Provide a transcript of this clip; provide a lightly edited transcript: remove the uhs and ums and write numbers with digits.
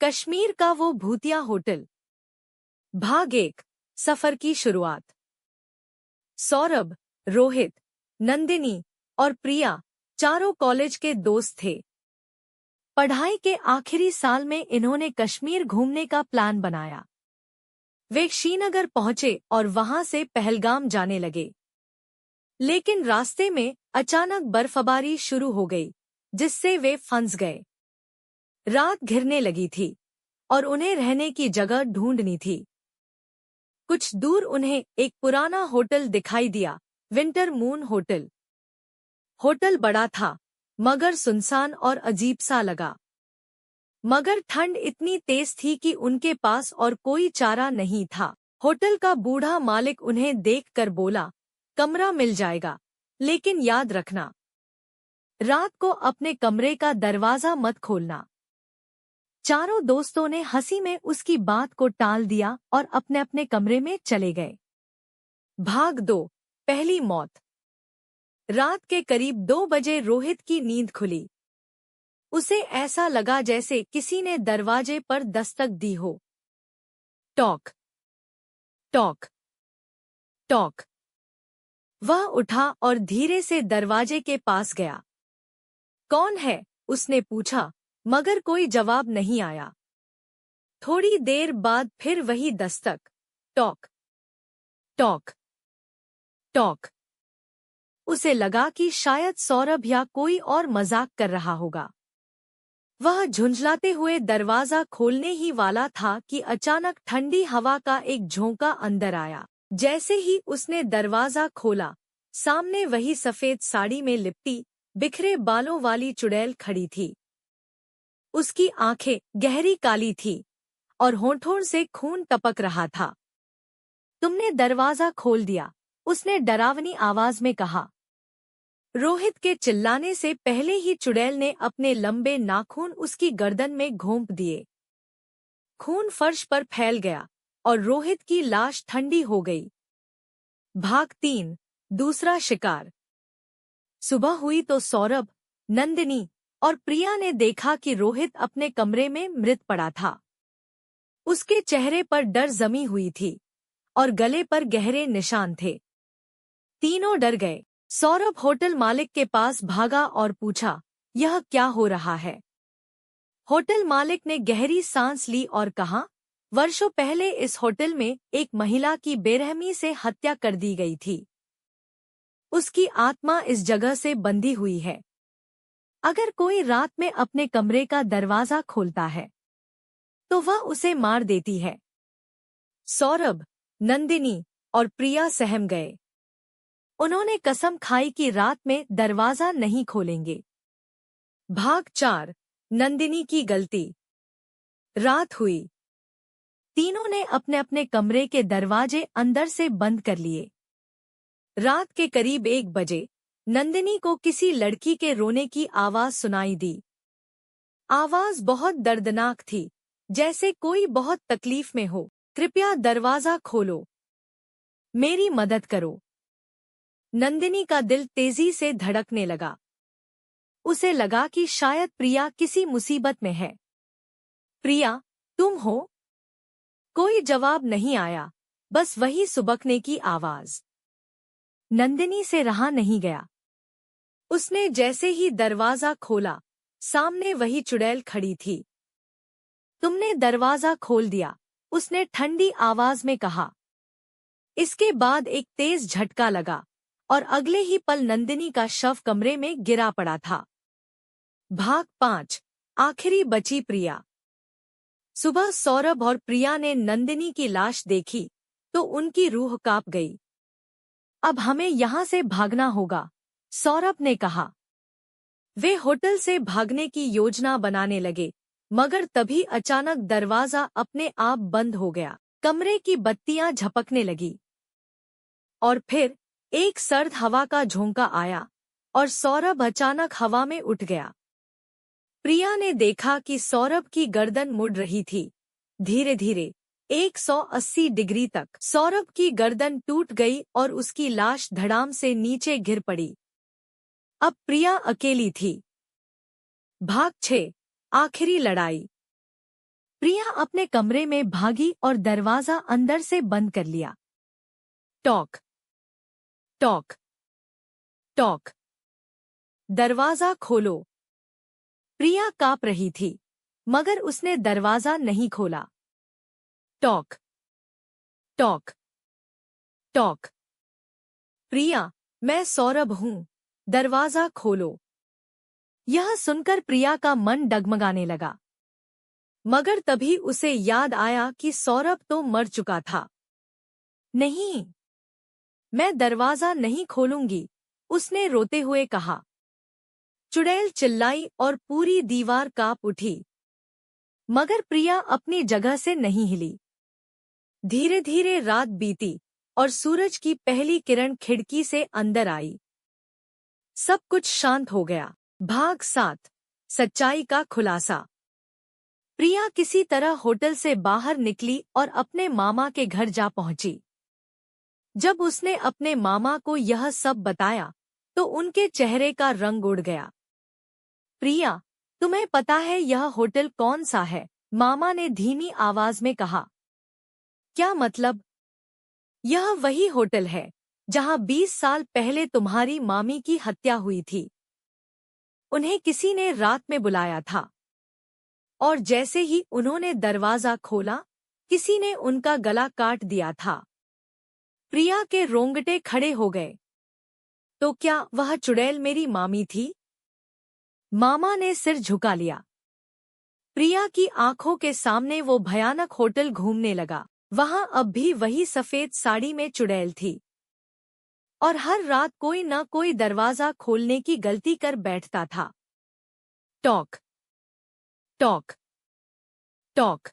कश्मीर का वो भूतिया होटल। भाग 1। सफर की शुरुआत। सौरभ, रोहित, नंदिनी और प्रिया चारों कॉलेज के दोस्त थे। पढ़ाई के आखिरी साल में इन्होंने कश्मीर घूमने का प्लान बनाया। वे श्रीनगर पहुंचे और वहां से पहलगाम जाने लगे। लेकिन रास्ते में अचानक बर्फबारी शुरू हो गई, जिससे वे फंस गए। रात घिरने लगी थी और उन्हें रहने की जगह ढूंढनी थी। कुछ दूर उन्हें एक पुराना होटल दिखाई दिया, विंटर मून होटल। होटल बड़ा था, मगर सुनसान और अजीब सा लगा। मगर ठंड इतनी तेज थी कि उनके पास और कोई चारा नहीं था। होटल का बूढ़ा मालिक उन्हें देखकर बोला, कमरा मिल जाएगा, लेकिन याद रखना, रात को अपने कमरे का दरवाजा मत खोलना। चारों दोस्तों ने हंसी में उसकी बात को टाल दिया और अपने अपने कमरे में चले गए। भाग 2। पहली मौत। रात के करीब 2 बजे रोहित की नींद खुली। उसे ऐसा लगा जैसे किसी ने दरवाजे पर दस्तक दी हो। Talk talk talk. वह उठा और धीरे से दरवाजे के पास गया। कौन है? उसने पूछा, मगर कोई जवाब नहीं आया। थोड़ी देर बाद फिर वही दस्तक। Talk talk talk. उसे लगा कि शायद सौरभ या कोई और मजाक कर रहा होगा। वह झुंझलाते हुए दरवाजा खोलने ही वाला था कि अचानक ठंडी हवा का एक झोंका अंदर आया। जैसे ही उसने दरवाजा खोला, सामने वही सफेद साड़ी में लिपटी, बिखरे बालों वाली चुड़ैल खड़ी थी। उसकी आंखें गहरी काली थी और होंठों से खून टपक रहा था। तुमने दरवाजा खोल दिया, उसने डरावनी आवाज में कहा। रोहित के चिल्लाने से पहले ही चुड़ैल ने अपने लंबे नाखून उसकी गर्दन में घोंप दिए। खून फर्श पर फैल गया और रोहित की लाश ठंडी हो गई। भाग 3। दूसरा शिकार। सुबह हुई तो सौरभ, नंदिनी और प्रिया ने देखा कि रोहित अपने कमरे में मृत पड़ा था। उसके चेहरे पर डर जमी हुई थी और गले पर गहरे निशान थे। तीनों डर गए। सौरभ होटल मालिक के पास भागा और पूछा, यह क्या हो रहा है? होटल मालिक ने गहरी सांस ली और कहा, वर्षों पहले इस होटल में एक महिला की बेरहमी से हत्या कर दी गई थी। उसकी आत्मा इस जगह से बंधी हुई है। अगर कोई रात में अपने कमरे का दरवाजा खोलता है, तो वह उसे मार देती है। सौरभ, नंदिनी और प्रिया सहम गए। उन्होंने कसम खाई कि रात में दरवाजा नहीं खोलेंगे। भाग 4। नंदिनी की गलती। रात हुई। तीनों ने अपने अपने कमरे के दरवाजे अंदर से बंद कर लिए। रात के करीब 1 बजे नंदिनी को किसी लड़की के रोने की आवाज सुनाई दी। आवाज बहुत दर्दनाक थी, जैसे कोई बहुत तकलीफ में हो। कृपया दरवाजा खोलो, मेरी मदद करो। नंदिनी का दिल तेजी से धड़कने लगा। उसे लगा कि शायद प्रिया किसी मुसीबत में है। प्रिया, तुम हो? कोई जवाब नहीं आया, बस वही सुबकने की आवाज। नंदिनी से रहा नहीं गया। उसने जैसे ही दरवाजा खोला, सामने वही चुड़ैल खड़ी थी। तुमने दरवाजा खोल दिया, उसने ठंडी आवाज में कहा। इसके बाद एक तेज झटका लगा और अगले ही पल नंदिनी का शव कमरे में गिरा पड़ा था। भाग 5। आखिरी बची प्रिया। सुबह सौरभ और प्रिया ने नंदिनी की लाश देखी तो उनकी रूह कांप गई। अब हमें यहाँ से भागना होगा, सौरभ ने कहा। वे होटल से भागने की योजना बनाने लगे, मगर तभी अचानक दरवाजा अपने आप बंद हो गया। कमरे की बत्तियां झपकने लगी और फिर एक सर्द हवा का झोंका आया और सौरभ अचानक हवा में उठ गया। प्रिया ने देखा कि सौरभ की गर्दन मुड़ रही थी। धीरे धीरे 180 डिग्री तक सौरभ की गर्दन टूट गई और उसकी लाश धड़ाम से नीचे गिर पड़ी। अब प्रिया अकेली थी। भाग 6। आखिरी लड़ाई। प्रिया अपने कमरे में भागी और दरवाजा अंदर से बंद कर लिया। Talk talk talk. दरवाजा खोलो। प्रिया कांप रही थी, मगर उसने दरवाजा नहीं खोला। Talk talk talk. प्रिया, मैं सौरभ हूँ, दरवाजा खोलो। यह सुनकर प्रिया का मन डगमगाने लगा, मगर तभी उसे याद आया कि सौरभ तो मर चुका था। नहीं, मैं दरवाजा नहीं खोलूंगी, उसने रोते हुए कहा। चुड़ैल चिल्लाई और पूरी दीवार कांप उठी, मगर प्रिया अपनी जगह से नहीं हिली। धीरे धीरे रात बीती और सूरज की पहली किरण खिड़की से अंदर आई। सब कुछ शांत हो गया। भाग 7, सच्चाई का खुलासा। प्रिया किसी तरह होटल से बाहर निकली और अपने मामा के घर जा पहुंची। जब उसने अपने मामा को यह सब बताया, तो उनके चेहरे का रंग उड़ गया। प्रिया, तुम्हें पता है यह होटल कौन सा है? मामा ने धीमी आवाज में कहा। क्या मतलब? यह वही होटल है जहां 20 साल पहले तुम्हारी मामी की हत्या हुई थी। उन्हें किसी ने रात में बुलाया था, और जैसे ही उन्होंने दरवाजा खोला, किसी ने उनका गला काट दिया था। प्रिया के रोंगटे खड़े हो गए। तो क्या वह चुड़ैल मेरी मामी थी? मामा ने सिर झुका लिया। प्रिया की आंखों के सामने वो भयानक होटल घूमने लगा। वहां अब भी वही सफेद साड़ी में चुड़ैल थी, और हर रात कोई न कोई दरवाजा खोलने की गलती कर बैठता था। Talk talk talk.